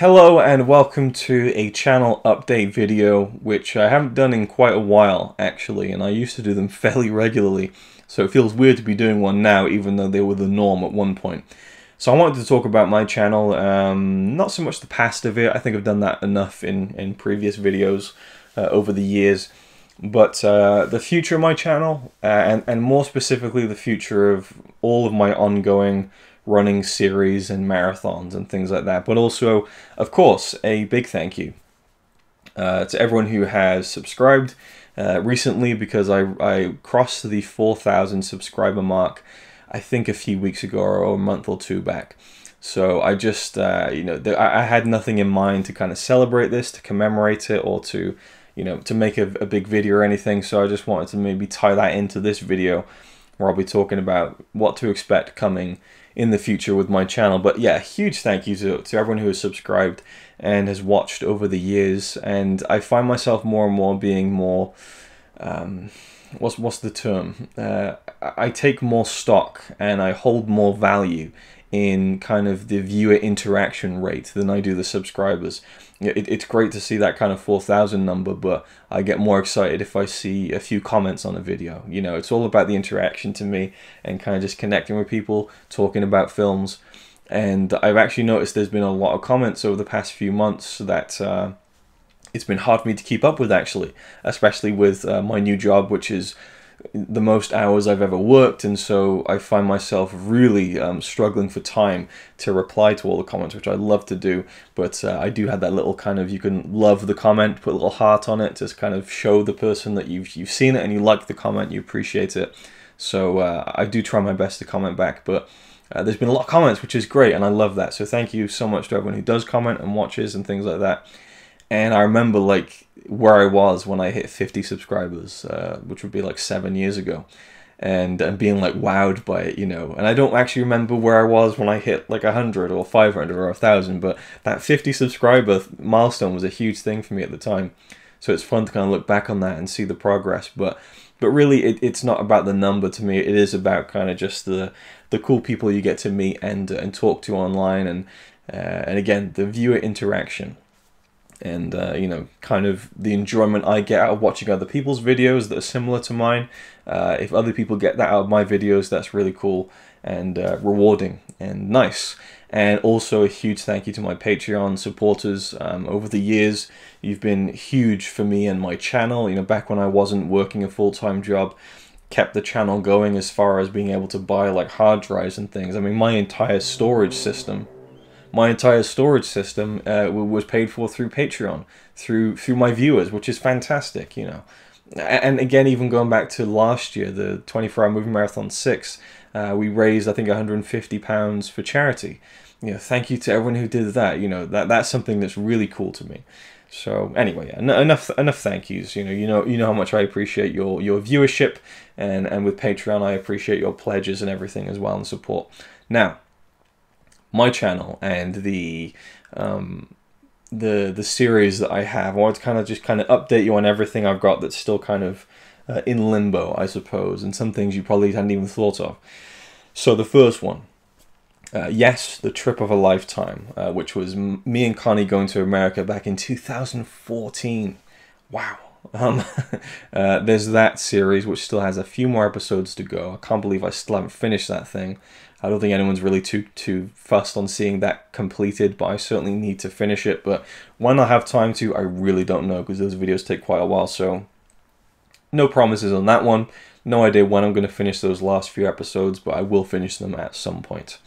Hello and welcome to a channel update video, which I haven't done in quite a while actually, and I used to do them fairly regularly, so it feels weird to be doing one now even though they were the norm at one point. So I wanted to talk about my channel, not so much the past of it. I think I've done that enough in previous videos over the years, but the future of my channel, and more specifically the future of all of my ongoing running series and marathons and things like that. But also, of course, a big thank you to everyone who has subscribed recently, because I crossed the 4,000 subscriber mark I think a few weeks ago or a month or two back. So I just I had nothing in mind to kind of celebrate this, to commemorate it, or to to make a big video or anything. So I just wanted to maybe tie that into this video where I'll be talking about what to expect coming in the future with my channel. But yeah, huge thank you to everyone who has subscribed and has watched over the years. And I find myself more and more being more what's the term, I take more stock and I hold more value in kind of the viewer interaction rate than I do the subscribers. It's great to see that kind of 4,000 number, but I get more excited if I see a few comments on a video. It's all about the interaction to me and kind of just connecting with people, talking about films. And I've actually noticed there's been a lot of comments over the past few months that it's been hard for me to keep up with, actually, especially with my new job, which is the most hours I've ever worked, and so I find myself really struggling for time to reply to all the comments, which I love to do. But I do have that little kind of, you can love the comment, put a little heart on it to kind of show the person that you've seen it and you like the comment, you appreciate it. So I do try my best to comment back, but there's been a lot of comments, which is great, and I love that. So thank you so much to everyone who does comment and watches and things like that. And I remember like where I was when I hit 50 subscribers, which would be like 7 years ago, and being like wowed by it, And I don't actually remember where I was when I hit like 100 or 500 or 1,000, but that 50 subscriber milestone was a huge thing for me at the time. So it's fun to kind of look back on that and see the progress. But really, it's not about the number to me. It is about kind of just the cool people you get to meet and talk to online, and again, the viewer interaction. And kind of the enjoyment I get out of watching other people's videos that are similar to mine. If other people get that out of my videos, that's really cool and rewarding and nice. And also a huge thank you to my Patreon supporters. Over the years, you've been huge for me and my channel. Back when I wasn't working a full-time job, kept the channel going as far as being able to buy like hard drives and things. I mean, my entire storage system was paid for through Patreon, through my viewers, which is fantastic, And again, even going back to last year, the 24-hour movie marathon 6, we raised I think £150 for charity. Thank you to everyone who did that. That's something that's really cool to me. So anyway, yeah, enough thank yous. You know how much I appreciate your viewership, and with Patreon I appreciate your pledges and everything as well, and support. Now, my channel and the series that I have, I want to kind of update you on everything I've got that's still kind of in limbo, I suppose, and some things you probably hadn't even thought of. So the first one, yes, the trip of a lifetime, which was me and Connie going to America back in 2014. Wow. There's that series, which still has a few more episodes to go. I can't believe I still haven't finished that thing. I don't think anyone's really too fussed on seeing that completed, but I certainly need to finish it. But when I have time to, I really don't know, because those videos take quite a while. So no promises on that one. No idea when I'm going to finish those last few episodes, but I will finish them at some point.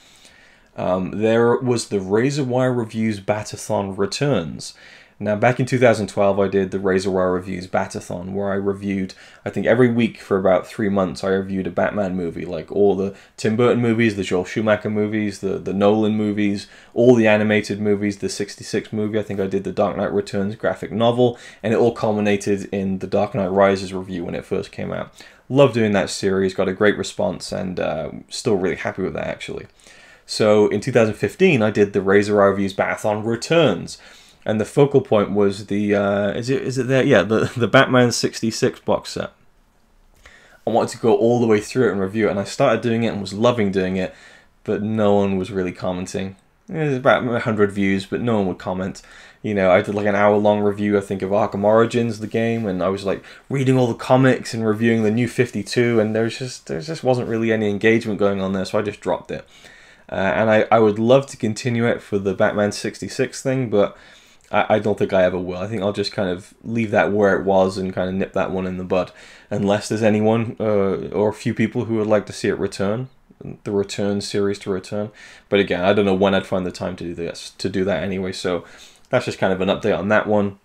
There was the RazorwireReviews Batathon Returns. Now, back in 2012, I did the RazorwireReviews Batathon, where I reviewed, I think every week for about 3 months, I reviewed a Batman movie, like all the Tim Burton movies, the Joel Schumacher movies, the Nolan movies, all the animated movies, the 66 movie. I think I did the Dark Knight Returns graphic novel, and it all culminated in the Dark Knight Rises review when it first came out. Love doing that series, got a great response, and still really happy with that, actually. So in 2015, I did the RazorwireReviews Batathon Returns. And the focal point was the is it there? Yeah, the Batman 66 box set. I wanted to go all the way through it and review it, and I started doing it and was loving doing it, but no one was really commenting. There's about 100 views, but no one would comment. You know, I did like an hour-long review, I think, of Arkham Origins, the game, and I was like reading all the comics and reviewing the New 52, and there just wasn't really any engagement going on there, so I just dropped it. And I would love to continue it for the Batman 66 thing, but I don't think I ever will. I think I'll just kind of leave that where it was and kind of nip that one in the bud, unless there's anyone or a few people who would like to see it return. The Return series to return, but again, I don't know when I'd find the time to do that anyway, so that's just kind of an update on that one.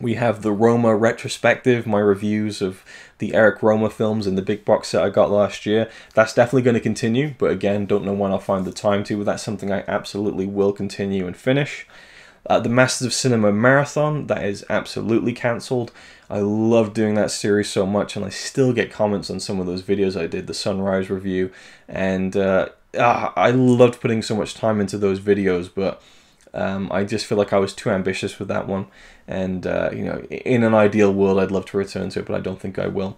We have the Roma retrospective, my reviews of the Eric Roma films in the big box set I got last year. That's definitely going to continue, but again, don't know when I'll find the time to, but that's something I absolutely will continue and finish. The Masters of Cinema Marathon, that is absolutely cancelled. I love doing that series so much, and I still get comments on some of those videos I did, the Sunrise review, and I loved putting so much time into those videos, but I just feel like I was too ambitious with that one, and you know, in an ideal world I'd love to return to it, but I don't think I will.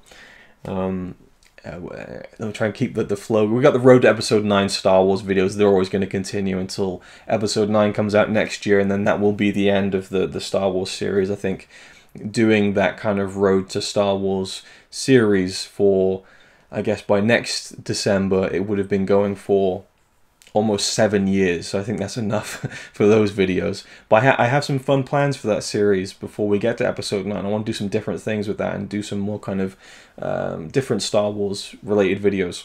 Let me try and keep the flow. We got the Road to Episode 9 Star Wars videos. They're always going to continue until Episode 9 comes out next year, and then that will be the end of the Star Wars series. I think doing that kind of Road to Star Wars series for, I guess by next December, it would have been going for almost 7 years, so I think that's enough for those videos. But I have some fun plans for that series before we get to Episode 9. I want to do some different things with that and do some more kind of different Star Wars related videos.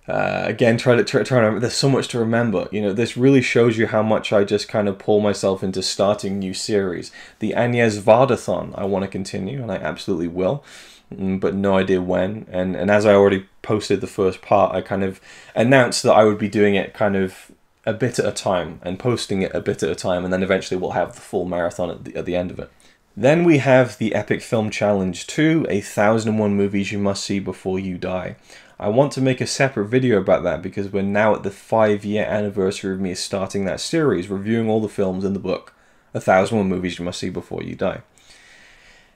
Again, try to remember. There's so much to remember. You know, this really shows you how much I just kind of pull myself into starting new series. The Agnes Vardathon I want to continue, and I absolutely will, but no idea when. And as I already posted the first part, I kind of announced that I would be doing it kind of a bit at a time and posting it a bit at a time, and then eventually we'll have the full marathon at the end of it. Then we have the Epic Film Challenge 2, 1001 movies you must see before you die. I want to make a separate video about that because we're now at the 5-year anniversary of me starting that series, reviewing all the films in the book, 1001 movies you must see before you die.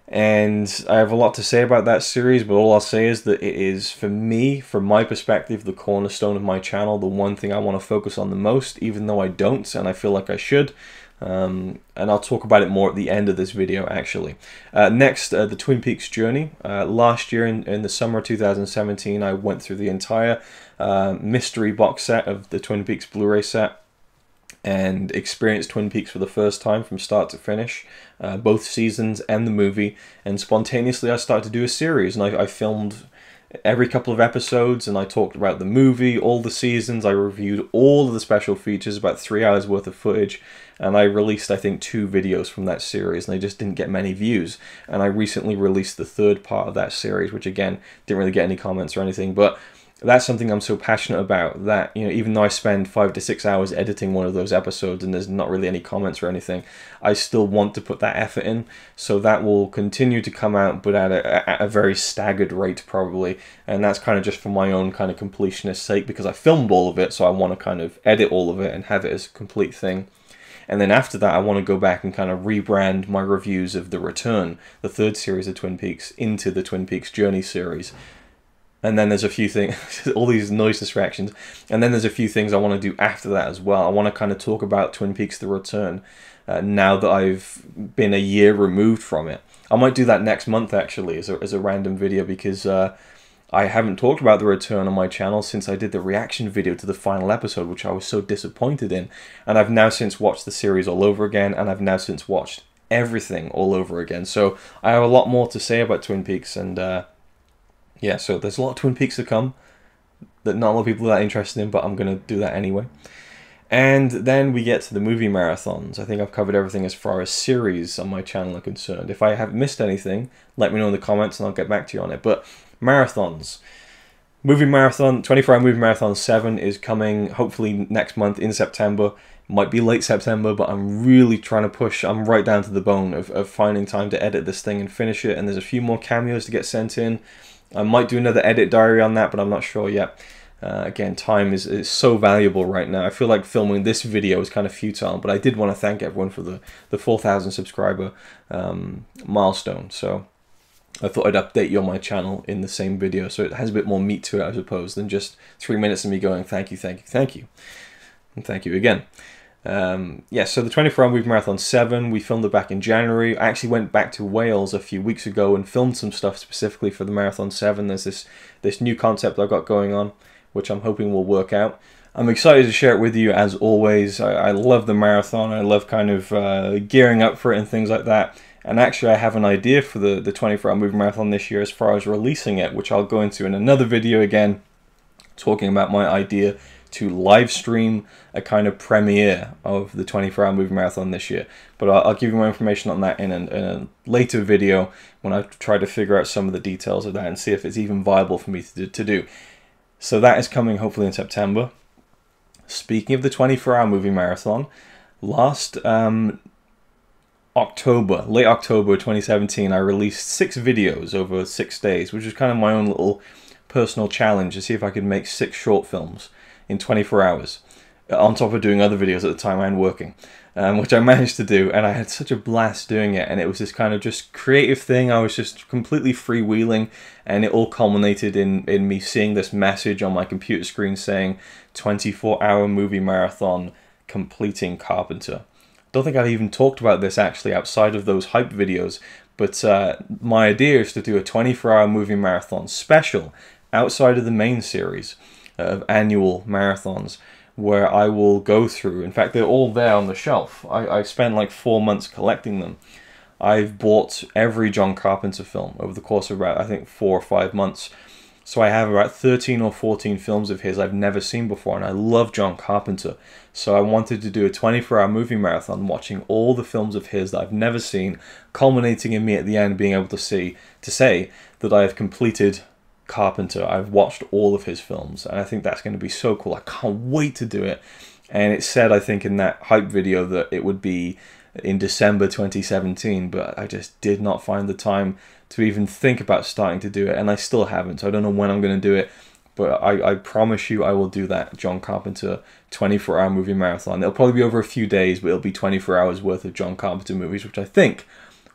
And I have a lot to say about that series, but all I'll say is that it is, for me, from my perspective, the cornerstone of my channel, the one thing I want to focus on the most, even though I don't, and I feel like I should. And I'll talk about it more at the end of this video, actually. Next, the Twin Peaks journey. Last year, in the summer of 2017, I went through the entire mystery box set of the Twin Peaks Blu-ray set and experienced Twin Peaks for the first time from start to finish, both seasons and the movie. And spontaneously, I started to do a series, and I filmed every couple of episodes, and I talked about the movie, all the seasons. I reviewed all of the special features, about 3 hours worth of footage, and I released, I think, 2 videos from that series, and they just didn't get many views. And I recently released the third part of that series, which again, didn't really get any comments or anything, but that's something I'm so passionate about that, you know, even though I spend 5 to 6 hours editing one of those episodes and there's not really any comments or anything, I still want to put that effort in. So that will continue to come out, but at a very staggered rate probably. And that's kind of just for my own kind of completionist sake, because I filmed all of it, so I want to kind of edit all of it and have it as a complete thing. And then after that, I want to go back and kind of rebrand my reviews of The Return, the third series of Twin Peaks, into the Twin Peaks Journey series. And then there's a few things, all these noise distractions, and then there's a few things I want to do after that as well. I want to kind of talk about Twin Peaks The Return now that I've been a year removed from it. I might do that next month, actually, as a random video, because I haven't talked about The Return on my channel since I did the reaction video to the final episode, which I was so disappointed in. And I've now since watched the series all over again, and I've now since watched everything all over again. So I have a lot more to say about Twin Peaks, and yeah, so there's a lot of Twin Peaks to come that not a lot of people are that interested in, but I'm going to do that anyway. And then we get to the movie marathons. I think I've covered everything as far as series on my channel are concerned. If I have missed anything, let me know in the comments and I'll get back to you on it. But marathons. Movie Marathon, 24-hour Movie Marathon 7 is coming hopefully next month in September. Might be late September, but I'm really trying to push. I'm right down to the bone of finding time to edit this thing and finish it. And there's a few more cameos to get sent in. I might do another edit diary on that, but I'm not sure yet. Again, time is so valuable right now. I feel like filming this video is kind of futile, but I did want to thank everyone for the 4,000 subscriber milestone. So I thought I'd update you on my channel in the same video, so it has a bit more meat to it, I suppose, than just 3 minutes of me going, thank you, thank you, thank you. And thank you again. Yeah, so the 24-hour movie marathon 7, we filmed it back in January. I actually went back to Wales a few weeks ago and filmed some stuff specifically for the marathon 7. There's this new concept I've got going on, which I'm hoping will work out. I'm excited to share it with you as always. I love the marathon. I love kind of gearing up for it and things like that. And actually I have an idea for the 24-hour movie marathon this year as far as releasing it, which I'll go into in another video again, talking about my idea to live stream a kind of premiere of the 24-hour movie marathon this year. But I'll give you more information on that in a later video when I try to figure out some of the details of that and see if it's even viable for me to do. So that is coming hopefully in September. Speaking of the 24-hour movie marathon, last October, late October 2017, I released 6 videos over 6 days, which is kind of my own little personal challenge to see if I could make 6 short films in 24 hours, on top of doing other videos at the time and working, which I managed to do, and I had such a blast doing it, and it was this kind of just creative thing. I was just completely freewheeling, and it all culminated in me seeing this message on my computer screen saying 24-hour movie marathon completing Carpenter. Don't think I've even talked about this actually outside of those hype videos, but my idea is to do a 24-hour movie marathon special outside of the main series of annual marathons, where I will go through, in fact they're all there on the shelf. I spent like 4 months collecting them. I've bought every John Carpenter film over the course of about, I think, 4 or 5 months. So I have about 13 or 14 films of his I've never seen before, and I love John Carpenter. So I wanted to do a 24-hour movie marathon watching all the films of his that I've never seen, culminating in me at the end being able to say that I have completed Carpenter. I've watched all of his films, and I think that's going to be so cool. I can't wait to do it. And it said, I think, in that hype video that it would be in December 2017, but I just did not find the time to even think about starting to do it, and I still haven't, so I don't know when I'm going to do it, but I promise you I will do that John Carpenter 24-hour movie marathon. It'll probably be over a few days, but it'll be 24 hours worth of John Carpenter movies, which I think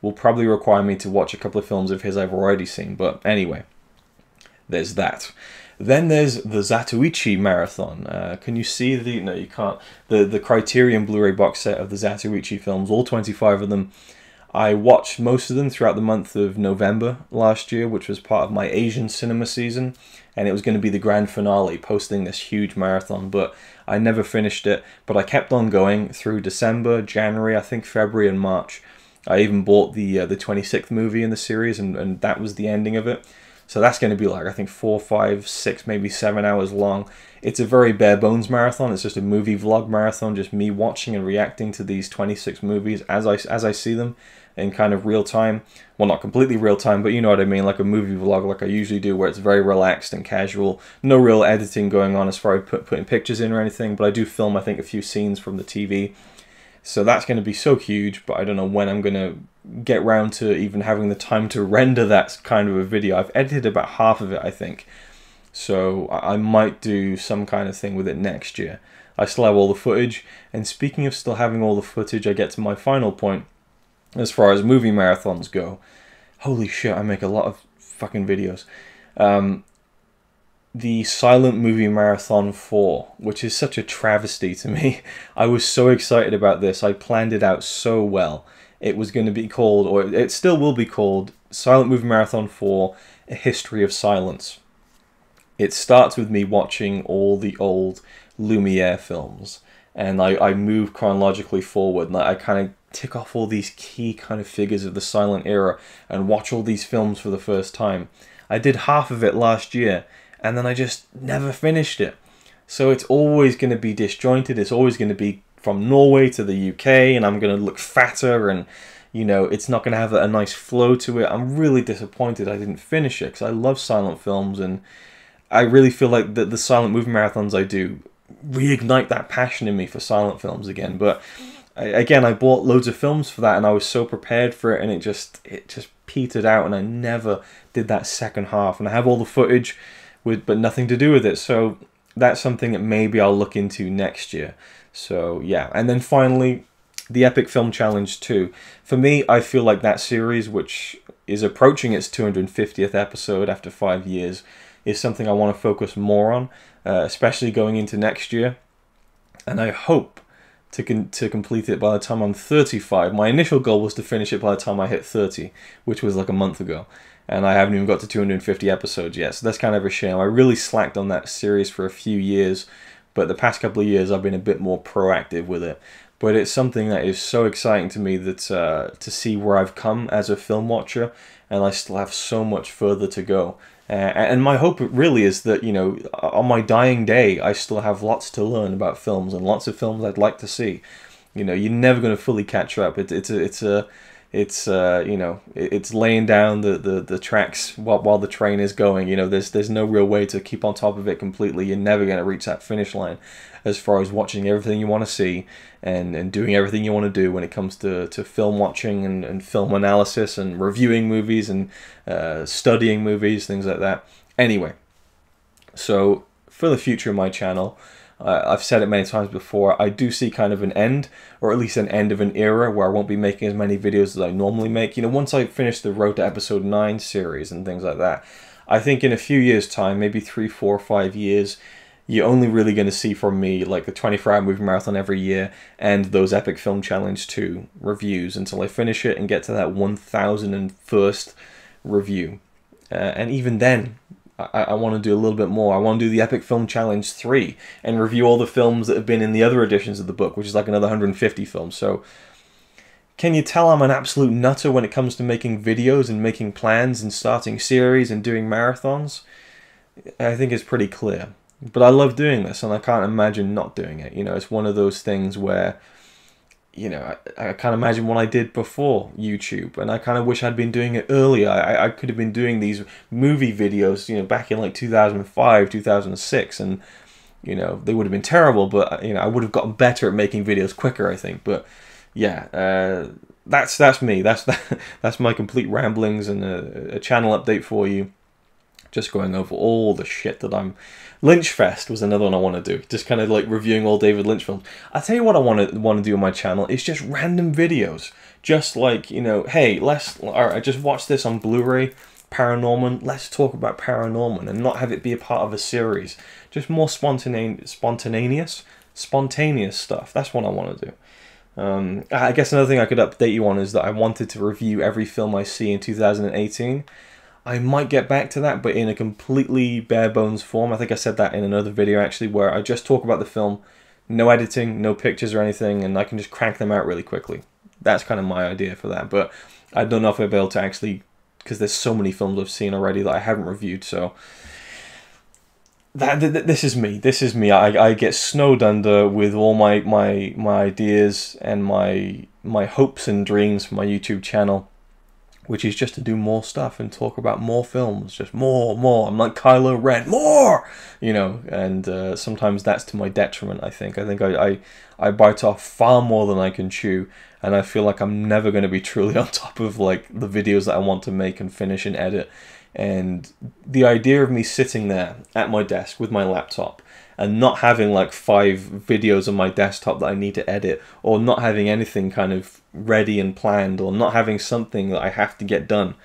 will probably require me to watch a couple of films of his I've already seen, but anyway, there's that. Then there's the Zatoichi Marathon. Can you see the... No, you can't. The Criterion Blu-ray box set of the Zatoichi films, all 25 of them. I watched most of them throughout the month of November last year, which was part of my Asian cinema season, and it was going to be the grand finale, posting this huge marathon, but I never finished it. But I kept on going through December, January, I think February and March. I even bought the 26th movie in the series, and that was the ending of it. So that's going to be like, I think, 4, 5, 6, maybe 7 hours long. It's a very bare bones marathon. It's just a movie vlog marathon, just me watching and reacting to these 26 movies as I see them in kind of real time. Well, not completely real time, but you know what I mean, like a movie vlog like I usually do, where it's very relaxed and casual. No real editing going on as far as putting pictures in or anything, but I do film, I think, a few scenes from the TV. So that's going to be so huge, but I don't know when I'm going to get round to even having the time to render that kind of a video. I've edited about half of it, I think. So I might do some kind of thing with it next year. I still have all the footage. And speaking of still having all the footage, I get to my final point as far as movie marathons go. Holy shit, I make a lot of fucking videos. The Silent Movie Marathon 4, which is such a travesty to me. I was so excited about this. I planned it out so well. It was going to be called, or it still will be called, Silent Movie Marathon 4, A History of Silence. It starts with me watching all the old Lumiere films, and I move chronologically forward, and I kind of tick off all these key kind of figures of the silent era and watch all these films for the first time. I did half of it last year, and then I just never finished it. So it's always going to be disjointed. It's always going to be from Norway to the UK, and I'm going to look fatter, and you know, it's not going to have a nice flow to it. I'm really disappointed I didn't finish it, because I love silent films, and I really feel like the silent movie marathons I do reignite that passion in me for silent films again. But again, I bought loads of films for that, and I was so prepared for it, and it just petered out, and I never did that second half. And I have all the footage but nothing to do with it, so that's something that maybe I'll look into next year. So yeah, and then finally, the Epic Film Challenge 2. For me, I feel like that series, which is approaching its 250th episode after 5 years, is something I want to focus more on, especially going into next year. and I hope to complete it by the time I'm 35. My initial goal was to finish it by the time I hit 30, which was like a month ago, and I haven't even got to 250 episodes yet, so that's kind of a shame. I really slacked on that series for a few years, but the past couple of years I've been a bit more proactive with it. But it's something that is so exciting to me that to see where I've come as a film watcher, and I still have so much further to go. And my hope really is that, you know, on my dying day, I still have lots to learn about films and lots of films I'd like to see. You know, you're never going to fully catch up. It's you know, it's laying down the tracks while the train is going. You know, there's no real way to keep on top of it completely. You're never going to reach that finish line as far as watching everything you want to see and doing everything you want to do when it comes to film watching and film analysis and reviewing movies and studying movies, things like that. Anyway, so for the future of my channel, I've said it many times before, I do see kind of an end, or at least an end of an era where I won't be making as many videos as I normally make. You know, once I finish the Road to Episode 9 series and things like that, I think in a few years' time, maybe 3, 4, 5 years, you're only really going to see from me like the 24-hour movie marathon every year and those Epic Film Challenge 2 reviews until I finish it and get to that 1001st review. And even then, I want to do a little bit more. I want to do the Epic Film Challenge 3 and review all the films that have been in the other editions of the book, which is like another 150 films. So can you tell I'm an absolute nutter when it comes to making videos and making plans and starting series and doing marathons? I think it's pretty clear. But I love doing this, and I can't imagine not doing it. You know, it's one of those things where, you know, I can't imagine what I did before YouTube, and I kind of wish I'd been doing it earlier. I could have been doing these movie videos, you know, back in like 2005, 2006, and, you know, they would have been terrible, but, you know, I would have gotten better at making videos quicker, I think. But, yeah, that's me. That's my complete ramblings and a channel update for you. Just going over all the shit that I'm... Lynchfest was another one I want to do. Just kind of like reviewing all David Lynch films. I tell you what I want to do on my channel. It's just random videos. Just like, you know, hey, alright, I just watched this on Blu-ray, Paranorman. Let's talk about Paranorman and not have it be a part of a series. Just more spontaneous stuff. That's what I want to do. I guess another thing I could update you on is that I wanted to review every film I see in 2018. I might get back to that, but in a completely bare bones form. I think I said that in another video actually, where I just talk about the film, no editing, no pictures or anything, and I can just crank them out really quickly. That's kind of my idea for that, but I don't know if I'll be able to actually, because there's so many films I've seen already that I haven't reviewed, so... This is me. This is me. I get snowed under with all my ideas and my hopes and dreams for my YouTube channel, which is just to do more stuff and talk about more films, just more. I'm like Kylo Ren, more, you know, and sometimes that's to my detriment, I think. I bite off far more than I can chew, and I feel like I'm never going to be truly on top of, like, the videos that I want to make and finish and edit. And the idea of me sitting there at my desk with my laptop and not having like 5 videos on my desktop that I need to edit, or not having anything kind of ready and planned, or not having something that I have to get done,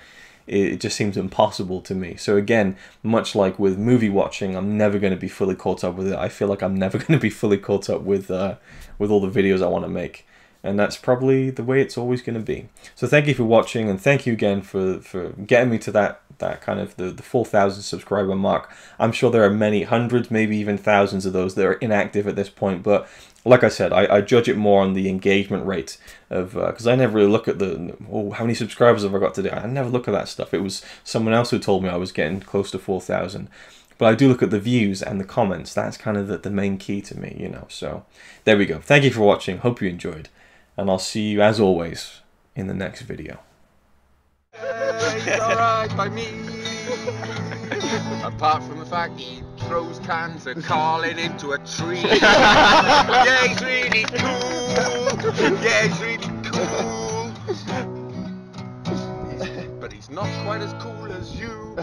it just seems impossible to me. So again, much like with movie watching, I'm never going to be fully caught up with it. I feel like I'm never going to be fully caught up with all the videos I want to make. And that's probably the way it's always going to be. So thank you for watching, and thank you again for getting me to that kind of the 4,000 subscriber mark. I'm sure there are many hundreds, maybe even thousands of those that are inactive at this point. But like I said, I judge it more on the engagement rate of, because I never really look at how many subscribers have I got today. I never look at that stuff. It was someone else who told me I was getting close to 4,000. But I do look at the views and the comments. That's kind of the main key to me, you know. So there we go. Thank you for watching. Hope you enjoyed. And I'll see you, as always, in the next video. It's alright by me. Apart from the fact he throws cans of Carlin into a tree. Yeah, he's really cool. Yeah, he's really cool. But he's not quite as cool as you.